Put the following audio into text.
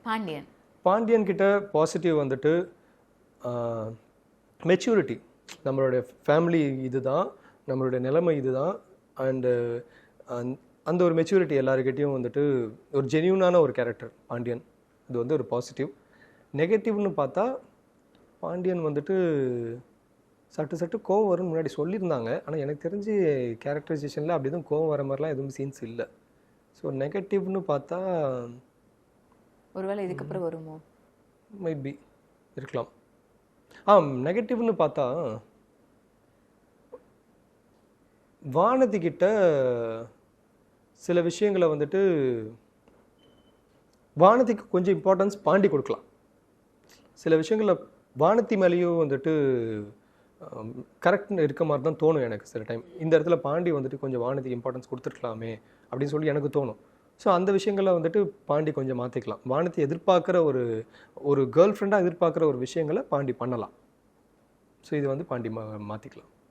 பாண்டியன் பாண்டியன் கிட்ட பாசிட்டிவ் வந்துட்டு மெச்சூரிட்டி. நம்மளுடைய ஃபேமிலி இதுதான், நம்மளுடைய நிலைமை இதுதான், அண்டு அந்த ஒரு மெச்சூரிட்டி எல்லாருக்கிட்டையும் வந்துட்டு ஒரு ஜென்யூனான ஒரு கேரக்டர் பாண்டியன். இது வந்து ஒரு பாசிட்டிவ். நெகட்டிவ்னு பார்த்தா பாண்டியன் வந்துட்டு சட்டு கோவம் வரும்னு முன்னாடி சொல்லியிருந்தாங்க. ஆனால் எனக்கு தெரிஞ்சு கேரக்டரைசேஷனில் அப்படி எதுவும் கோவம் வர மாதிரிலாம் எதுவும் சீன்ஸ் இல்லை. ஸோ நெகட்டிவ்னு பார்த்தா ஒருவேளை இதுக்கப்புறம் வருமோ? மைபி இருக்கலாம். நெகட்டிவ்னு பார்த்தா வானதி கிட்ட சில விஷயங்களை வந்துட்டு வானதிக்கு கொஞ்சம் இம்பார்ட்டன்ஸ் பாண்டி கொடுக்கலாம். சில விஷயங்களில் வானதி மேலேயும் வந்துட்டு கரெக்ட் இருக்க மாதிரி தான் தோணும் எனக்கு சில டைம். இந்த இடத்துல பாண்டி வந்துட்டு கொஞ்சம் வானதிக்கு இம்பார்ட்டன்ஸ் கொடுத்துருக்கலாமே அப்படின்னு சொல்லி எனக்கு தோணும். ஸோ அந்த விஷயங்களை வந்துட்டு பாண்டி கொஞ்சம் மாற்றிக்கலாம். வானதி எதிர்பார்க்குற ஒரு கேர்ள் ஃப்ரெண்டாக எதிர்பார்க்குற ஒரு விஷயங்களை பாண்டி பண்ணலாம். ஸோ இது வந்து பாண்டி மாற்றிக்கலாம்.